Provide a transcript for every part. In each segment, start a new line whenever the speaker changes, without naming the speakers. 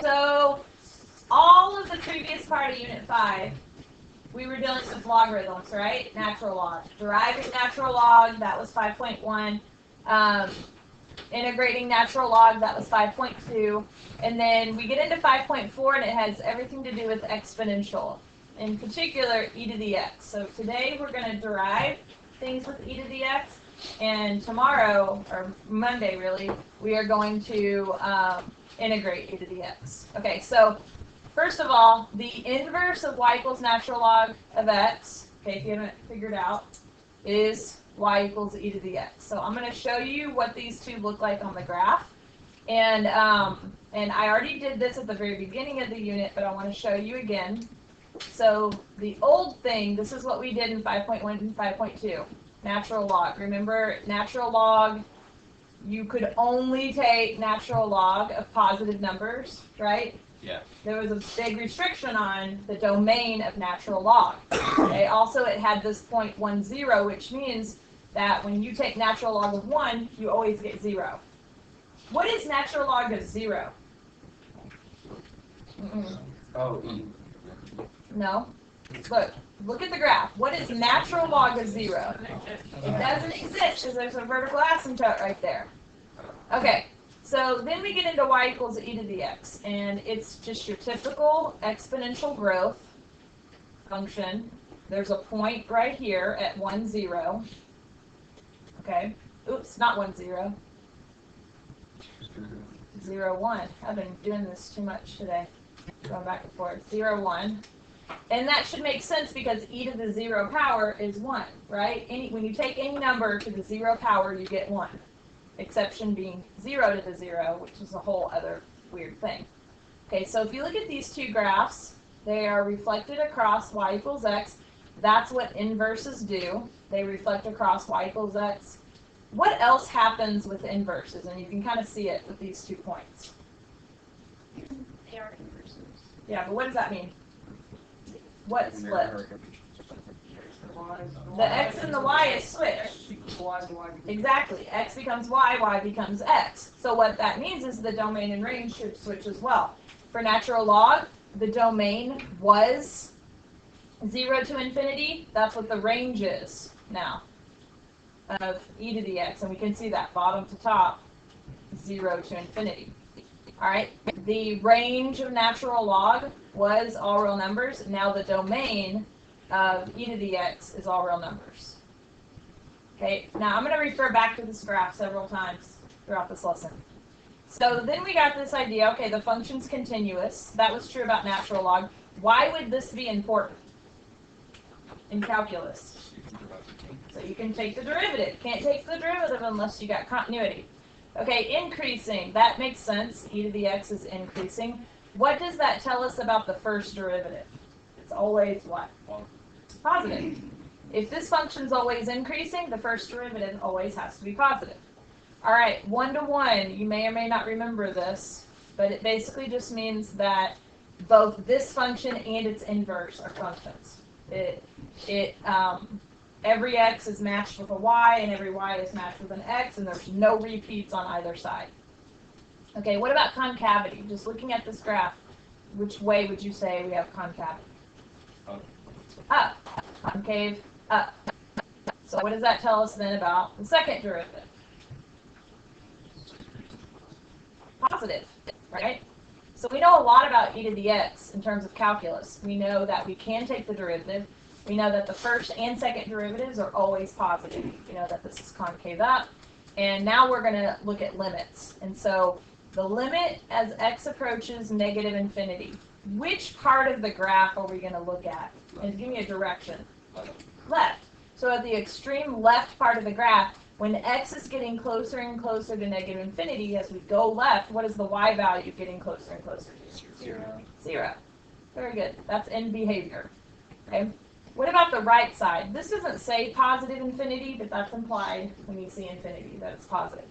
So all of the previous part of Unit 5, we were dealing with logarithms, right? Natural log. Deriving natural log, that was 5.1. Integrating natural log, that was 5.2. And then we get into 5.4, and it has everything to do with exponential. In particular, e to the x. So today we're going to derive things with e to the x. And tomorrow, or Monday really, we are going to integrate e to the x. Okay, so first of all, the inverse of y equals natural log of x, okay, if you haven't figured out, is y equals e to the x. So I'm going to show you what these two look like on the graph. And I already did this at the very beginning of the unit, but I want to show you again. So the old thing, this is what we did in 5.1 and 5.2, natural log. Remember, natural log, you could only take natural log of positive numbers, right?
Yeah.
There was a big restriction on the domain of natural log. Okay. Also, it had this 0.10, which means that when you take natural log of 1, you always get 0. What is natural log of 0?
Oh, E.
No. Look at the graph. What is natural log of 0? It doesn't exist because there's a vertical asymptote right there. Okay. So then we get into y equals e to the x, and it's just your typical exponential growth function. There's a point right here at 1, 0. Okay. Oops, not 1, 0. 0, 1. I've been doing this too much today. Going back and forth. 0, 1. And that should make sense because e to the 0 power is 1, right? When you take any number to the 0 power, you get 1. Exception being 0 to the 0, which is a whole other weird thing. Okay, so if you look at these two graphs, they are reflected across y equals x. That's what inverses do. They reflect across y equals x. What else happens with inverses? And you can kind of see it with these 2 points.
They are inverses.
Yeah, but what does that mean? What split? The x and the y is switched. Exactly. X becomes y becomes x. So what that means is the domain and range should switch as well. For natural log, the domain was 0 to infinity. That's what the range is now of e to the x. And we can see that bottom to top, 0 to infinity. All right. The range of natural log was all real numbers. Now the domain of e to the x is all real numbers. Okay, now I'm going to refer back to this graph several times throughout this lesson. So then we got this idea, okay, the function's continuous. That was true about natural log. Why would this be important in calculus? So you can take the derivative. Can't take the derivative unless you got continuity. Okay, increasing, that makes sense. E to the x is increasing. What does that tell us about the first derivative? It's always what? Positive. If this function's always increasing, the first derivative always has to be positive. All right, 1 to 1, you may or may not remember this, but it basically just means that both this function and its inverse are functions. Every x is matched with a y, and every y is matched with an x, and there's no repeats on either side. Okay, what about concavity? Just looking at this graph, which way would you say we have concavity? Up. Concave, up. So what does that tell us then about the second derivative? Positive, right? So we know a lot about e to the x in terms of calculus. We know that we can take the derivative. We know that the first and second derivatives are always positive. We know that this is concave up. And now we're going to look at limits. And so the limit as x approaches negative infinity. Which part of the graph are we going to look at? And give me a direction. Left. So at the extreme left part of the graph, when x is getting closer and closer to negative infinity, as we go left, what is the y value getting closer and closer to?
0.
0. Very good. That's end behavior. Okay. What about the right side? This doesn't say positive infinity, but that's implied when you see infinity, that it's positive.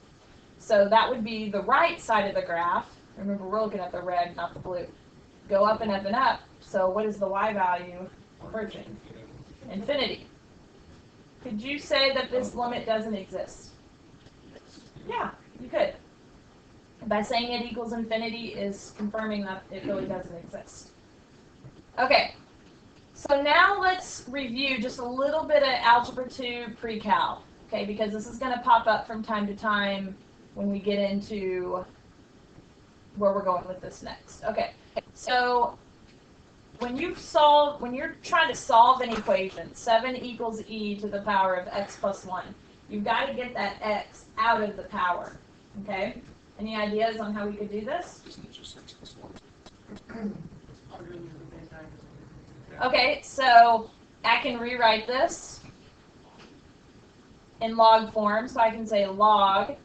So that would be the right side of the graph. Remember, we're looking at the red, not the blue. Go up and up and up. So what is the y value approaching? Infinity. Could you say that this limit doesn't exist? Yeah, you could. By saying it equals infinity is confirming that it really doesn't exist. Okay, so now let's review just a little bit of Algebra 2 pre-cal, okay, because this is going to pop up from time to time when we get into where we're going with this next. Okay, so when you're trying to solve an equation, 7 equals e to the power of x plus 1, you've got to get that x out of the power, okay? Any ideas on how we could do this? Okay, so I can rewrite this in log form, so I can say log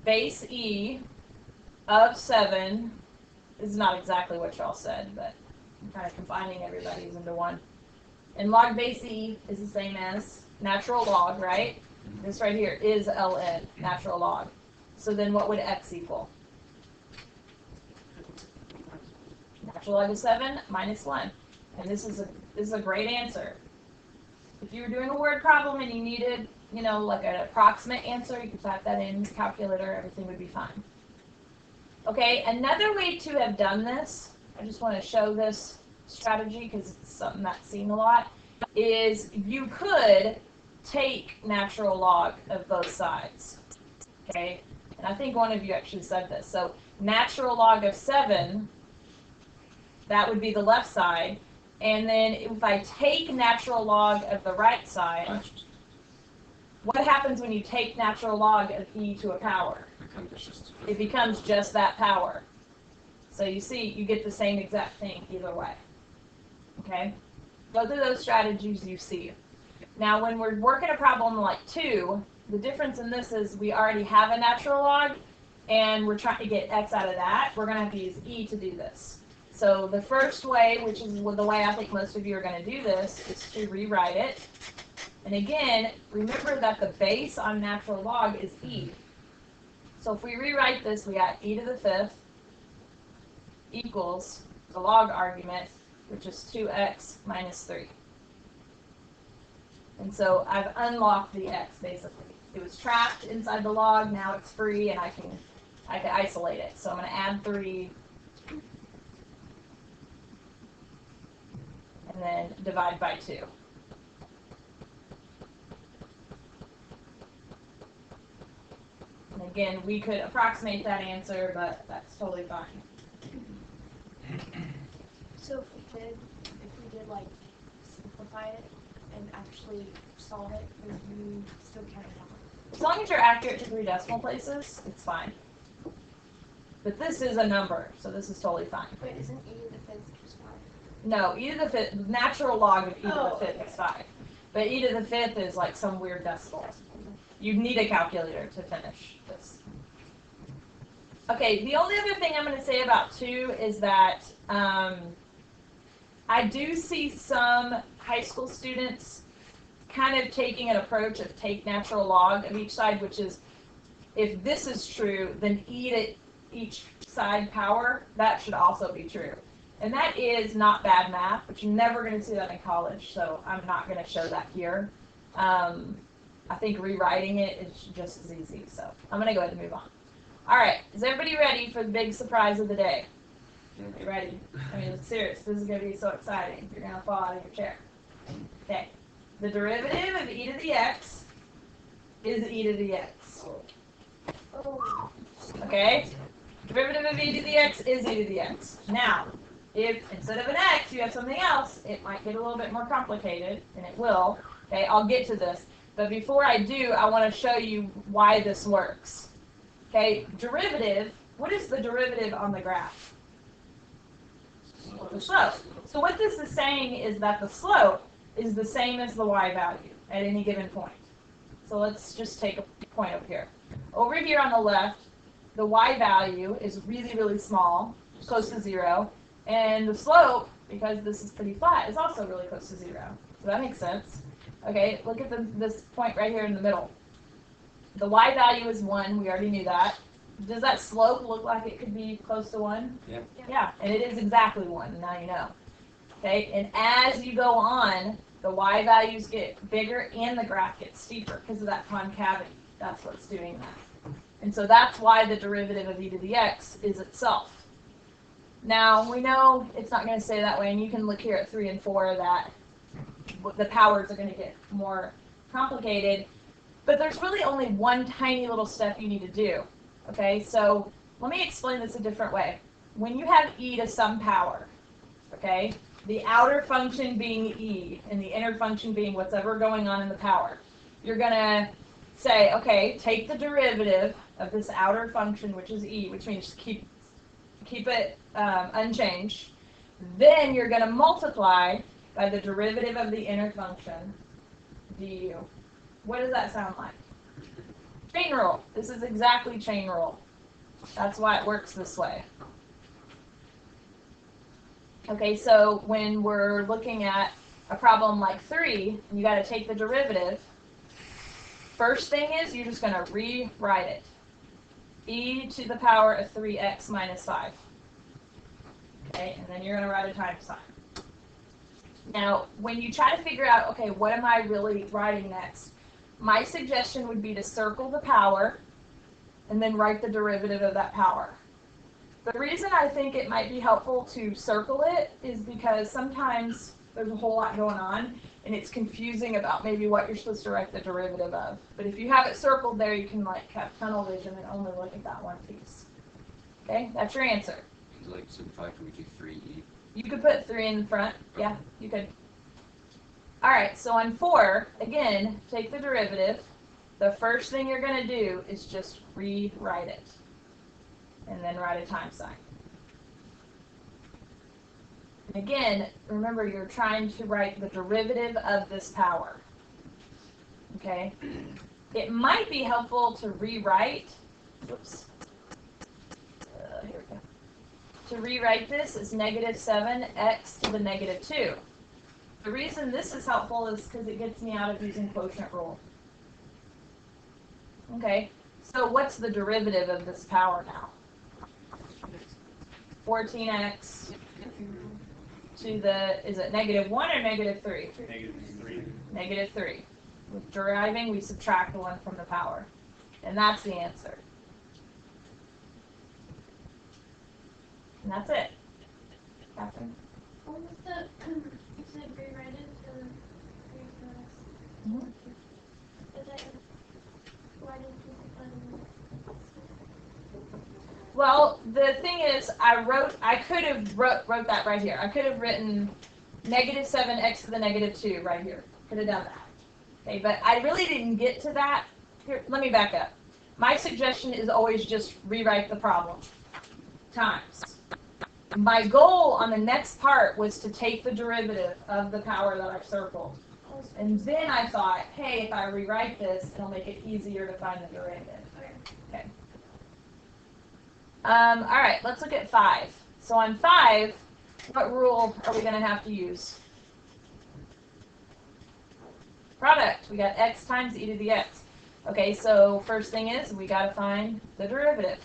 base e of 7 is not exactly what y'all said, but I'm kind of combining everybody's into one. And log base e is the same as natural log, right? This right here is ln, natural log. So then what would x equal? Natural log of 7 minus 1. And this is a great answer. If you were doing a word problem and you needed, you know, like an approximate answer, you could type that in your calculator, everything would be fine. Okay, another way to have done this, I just want to show this strategy because it's something that's seen a lot, is you could take natural log of both sides. Okay, and I think one of you actually said this. So natural log of 7, that would be the left side. And then if I take natural log of the right side, what happens when you take natural log of e to a power? It becomes just that power. So you see, you get the same exact thing either way. Okay? Both of those strategies you see. Now when we're working a problem like 2, the difference in this is we already have a natural log, and we're trying to get x out of that. We're going to have to use e to do this. So the first way, which is the way I think most of you are going to do this, is to rewrite it. And again, remember that the base on natural log is e. So if we rewrite this, we got e to the 5th equals the log argument, which is 2x minus 3. And so I've unlocked the x, basically. It was trapped inside the log, now it's free, and I can isolate it. So I'm going to add 3. And then divide by 2. And again, we could approximate that answer, but that's totally fine.
So if we did like simplify it and actually solve it, would you still count it out?
As long as you're accurate to 3 decimal places, it's fine. But this is a number, so this is totally fine.
Wait, isn't e to the 5th just 5?
No, e to the 5th, natural log of e to
Oh,
the 5th
okay.
is 5. But e to the 5th is like some weird decimal. You need a calculator to finish this. Okay, the only other thing I'm going to say about 2 is that I do see some high school students kind of taking an approach of take natural log of each side, which is if this is true, then e to each side power, that should also be true. And that is not bad math, but you're never going to see that in college, so I'm not going to show that here. I think rewriting it is just as easy, so I'm going to go ahead and move on. All right, is everybody ready for the big surprise of the day? Are you ready? I mean, it's serious. This is going to be so exciting. You're going to fall out of your chair. Okay. The derivative of e to the x is e to the x.
Oh.
Okay? Derivative of e to the x is e to the x. Now, if instead of an x you have something else, it might get a little bit more complicated, and it will. Okay, I'll get to this. But before I do, I want to show you why this works. Okay, derivative, what is the derivative on the graph? The slope. So what this is saying is that the slope is the same as the y value at any given point. So let's just take a point up here. Over here on the left, the y value is really, really small, close to 0. And the slope, because this is pretty flat, is also really close to 0. So that makes sense. Okay, look at this point right here in the middle. The y value is 1. We already knew that. Does that slope look like it could be close to 1?
Yeah.
Yeah, and it is exactly 1. Now you know. Okay, and as you go on, the y values get bigger and the graph gets steeper because of that concavity. That's what's doing that. And so that's why the derivative of e to the x is itself. Now, we know it's not going to stay that way, and you can look here at 3 and 4 that the powers are going to get more complicated, but there's really only one tiny little step you need to do. Okay, so let me explain this a different way. When you have e to some power, okay, the outer function being e and the inner function being what's ever going on in the power, you're going to say, okay, take the derivative of this outer function, which is e, which means keep it unchanged. Then you're going to multiply by the derivative of the inner function, du. What does that sound like? Chain rule. This is exactly chain rule. That's why it works this way. Okay, so when we're looking at a problem like 3, you got to take the derivative. First thing is you're just going to rewrite it. E to the power of 3x minus 5. Okay, and then you're going to write a times sign. Now, when you try to figure out, okay, what am I really writing next? My suggestion would be to circle the power and then write the derivative of that power. The reason I think it might be helpful to circle it is because sometimes there's a whole lot going on and it's confusing about maybe what you're supposed to write the derivative of. But if you have it circled there, you can like have tunnel vision and only look at that one piece. Okay, that's your answer.
Like simplify, can we do 3e?
You could put 3 in the front. Yeah, you could. All right, so on 4, again, take the derivative. The first thing you're going to do is just rewrite it. And then write a times sign. And again, remember you're trying to write the derivative of this power. Okay? It might be helpful to rewrite, whoops, here we go. To rewrite this as negative 7x to the negative 2. The reason this is helpful is because it gets me out of using quotient rule. Okay, so what's the derivative of this power now? 14x to the, is it negative 1 or negative 3?
Negative 3.
Negative 3. With deriving, we subtract the 1 from the power. And that's the answer. And that's it. Catherine?
What was the, you said rewrite it to
Mhm.
is that, why didn't you put that in?
Well, the thing is, I could have wrote that right here. I could have written negative 7x to the negative 2 right here. Could have done that. Okay, but I really didn't get to that. Here, let me back up. My suggestion is always just rewrite the problem times. My goal on the next part was to take the derivative of the power that I've circled. And then I thought, hey, if I rewrite this, it'll make it easier to find the derivative. Okay. All right, let's look at 5. So on 5, what rule are we going to have to use? Product. We got x times e to the x. Okay, so first thing is we got to find the derivative.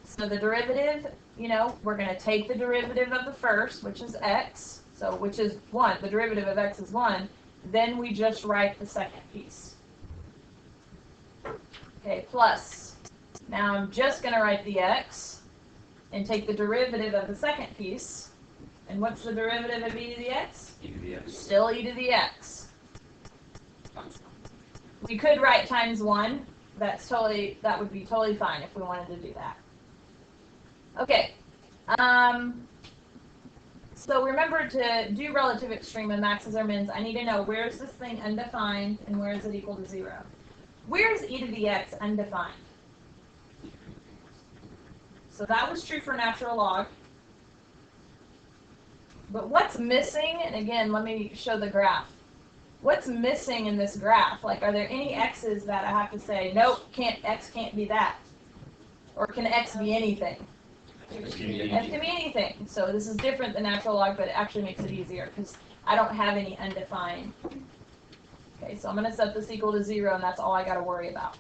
So the derivative, you know, we're going to take the derivative of the first, which is x, so which is 1. The derivative of x is 1. Then we just write the second piece. Okay, plus. Now I'm just going to write the x and take the derivative of the second piece. And what's the derivative of e to the x?
E to the x.
Still e to the x.
Times 1.
We could write times 1. That would be totally fine if we wanted to do that. Okay. So remember to do relative extreme and maxes or mins, I need to know where is this thing undefined and where is it equal to 0. Where is e to the x undefined? So that was true for natural log. But what's missing, and again, let me show the graph. What's missing in this graph? Like, are there any x's that I have to say, nope, x can't be that? Or can x be anything? X can be anything. So this is different than natural log, but it actually makes it easier because I don't have any undefined. Okay, so I'm going to set this equal to 0, and that's all I got to worry about.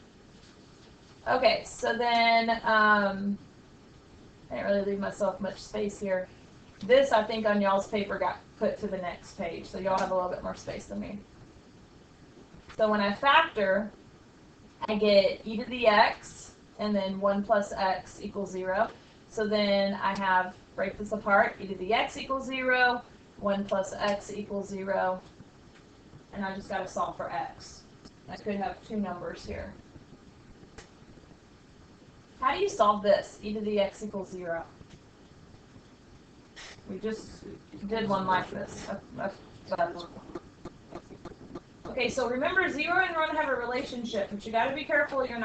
Okay, so then I didn't really leave myself much space here. This, I think, on y'all's paper got put to the next page, so y'all have a little bit more space than me. So when I factor, I get e to the x and then 1 plus x equals 0. So then I have, break this apart, e to the x equals 0, 1 plus x equals 0, and I just got to solve for x. I could have two numbers here. How do you solve this? E to the x equals 0. We just did one like this. Okay, so remember 0 and 1 have a relationship, but you got to be careful you're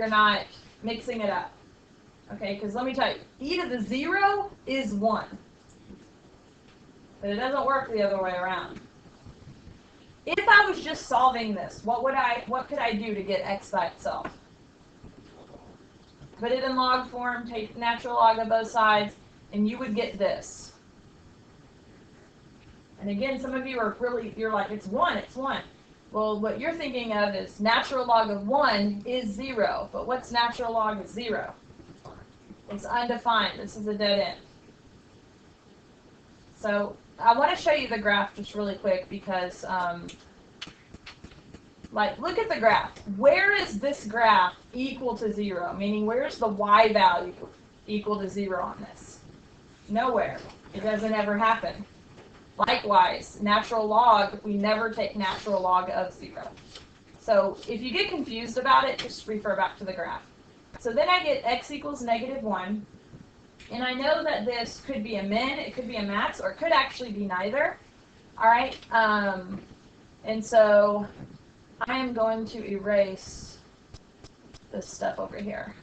not mixing it up. Okay, because let me tell you, e to the 0 is 1. But it doesn't work the other way around. If I was just solving this, what could I do to get x by itself? Put it in log form, take natural log of both sides, and you would get this. And again, some of you are you're like, it's 1, it's 1. Well, what you're thinking of is natural log of 1 is 0. But what's natural log of 0? It's undefined. This is a dead end. So I want to show you the graph just really quick because, look at the graph. Where is this graph equal to 0? Meaning, where's the y value equal to 0 on this? Nowhere. It doesn't ever happen. Likewise, natural log, we never take natural log of 0. So if you get confused about it, just refer back to the graph. So then I get x equals -1. And I know that this could be a min, it could be a max, or it could actually be neither. All right. And so I am going to erase this stuff over here.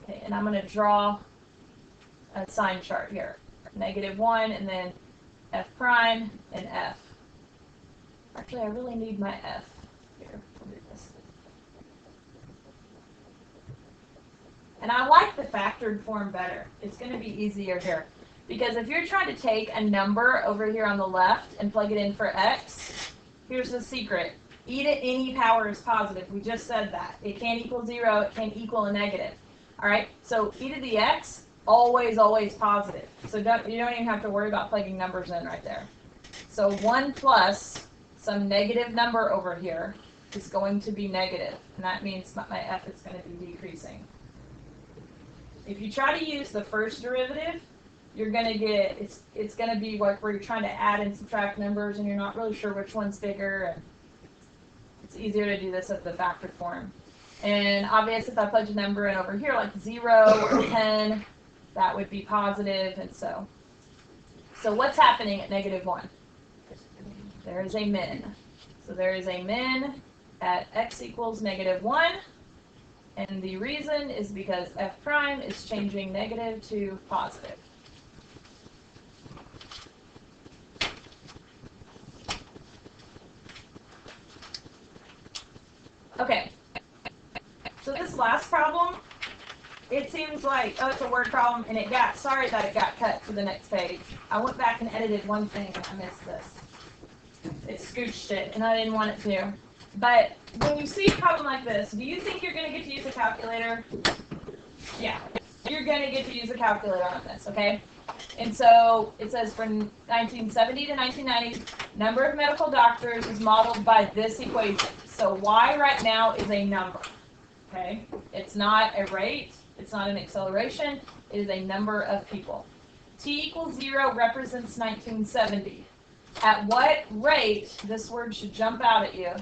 Okay, and I'm going to draw a sign chart here. -1 and then f prime and f. Actually, I really need my f here. I'll do this. And I like the factored form better. It's going to be easier here. Because if you're trying to take a number over here on the left and plug it in for x, here's the secret. E to any power is positive. We just said that. It can't equal 0. It can't equal a negative. All right? So e to the x, always, always positive. So you don't even have to worry about plugging numbers in right there. So 1 plus some negative number over here is going to be negative. And that means my f is going to be decreasing. If you try to use the first derivative, you're going to get, it's going to be like where you're trying to add and subtract numbers and you're not really sure which one's bigger. And it's easier to do this at the factored form. And obviously if I plug a number in over here like 0 or 10, that would be positive. And so what's happening at -1? There is a min. So there is a min at x equals -1. And the reason is because f prime is changing negative to positive. Okay, so this last problem, it seems like, oh, it's a word problem, and sorry that it got cut to the next page. I went back and edited one thing, and I missed this. It scooched it, and I didn't want it to. But when you see a problem like this, do you think you're going to get to use a calculator? Yeah, you're going to get to use a calculator on this, okay? And so it says from 1970 to 1990, number of medical doctors is modeled by this equation. So y right now is a number, okay? It's not a rate. It's not an acceleration. It is a number of people. T equals 0 represents 1970. At what rate, this word should jump out at you,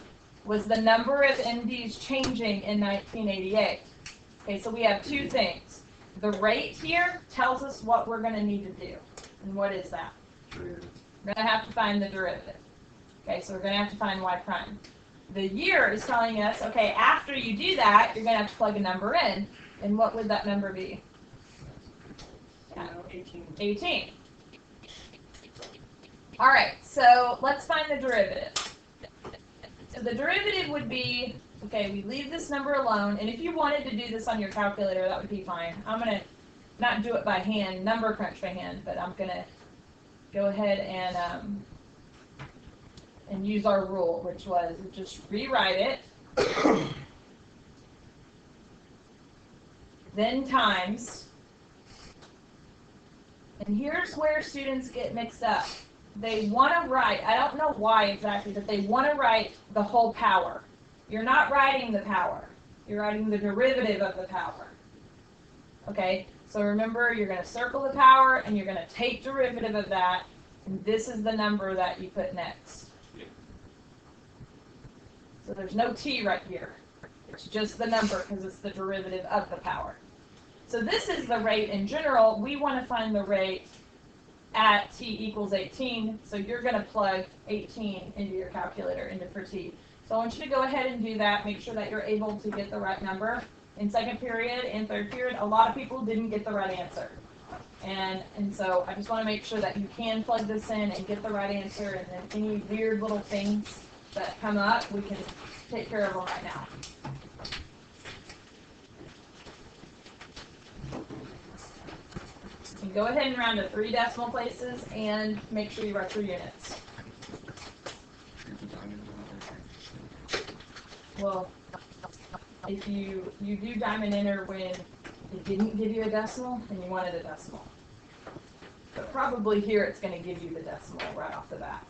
was the number of MDs changing in 1988? Okay, so we have two things. The rate here tells us what we're going to need to do. And what is that?
Derivative.
We're going to have to find the derivative. Okay, so we're going to have to find y prime. The year is telling us, okay, after you do that, you're going to have to plug a number in. And what would that number be? Yeah, 18. All right, so let's find the derivative. So the derivative would be, okay, we leave this number alone, and if you wanted to do this on your calculator, that would be fine. I'm going to not do it by hand, number crunch by hand, but I'm going to go ahead and use our rule, which was just rewrite it, then times, and here's where students get mixed up. They want to write, I don't know why exactly, but they want to write the whole power. You're not writing the power. You're writing the derivative of the power. Okay, so remember, you're going to circle the power, and you're going to take derivative of that, and this is the number that you put next.
Yeah.
So there's no t right here. It's just the number because it's the derivative of the power. So this is the rate in general. We want to find the rate at t equals 18, so you're going to plug 18 into your calculator for t. So I want you to go ahead and do that. Make sure that you're able to get the right number. In second period and third period, a lot of people didn't get the right answer. And so I just want to make sure that you can plug this in and get the right answer, and then any weird little things that come up, we can take care of them right now. And go ahead and round to 3 decimal places and make sure you write your units. Well, if you do diamond enter when it didn't give you a decimal and you wanted a decimal. But probably here it's going to give you the decimal right off the bat.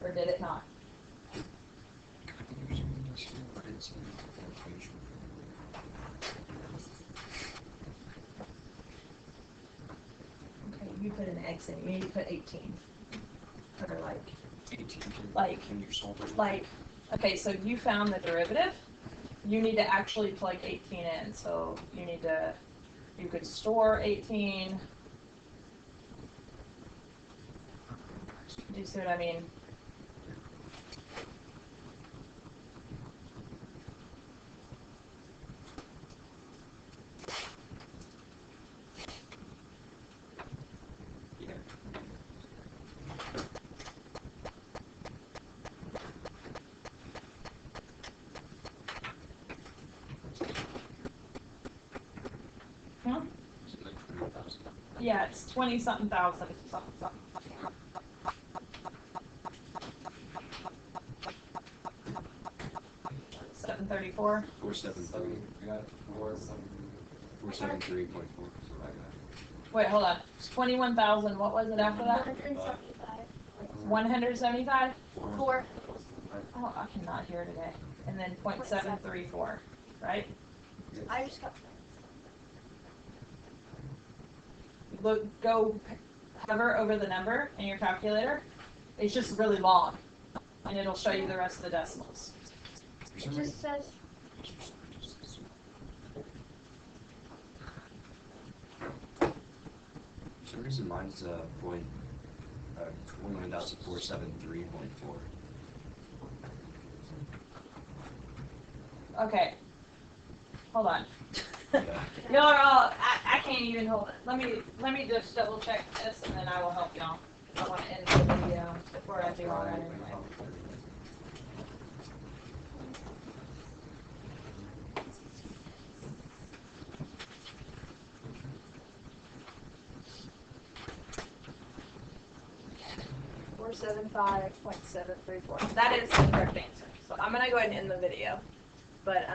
Or did it not? Okay, you put an X in. You need to put 18. Or like, okay, so you found the derivative. You need to actually plug 18 in. So you could store 18. Do you see what I mean?
Yeah.
Huh?
Is it like 20,000?
Yeah, it's 20-something thousand. Something. 734.
473.
I got
473.4 is what I got.
Wait, hold on. It's 21,000. What was it after that?
175.
175?
4.
Oh, I cannot hear today. And then 0.734, right?
I just got
Go hover over the number in your calculator. It's just really long, and it'll show you the rest of the decimals.
it just says
For some reason mine's 21,473.4.
Okay. Hold on.
Yeah.
Y'all are all, I can't even hold it. Let me just double check this, and then I will help y'all. I want to end the video before I do all that anyway. $475.734. That is the correct answer. So I'm gonna go ahead and end the video. But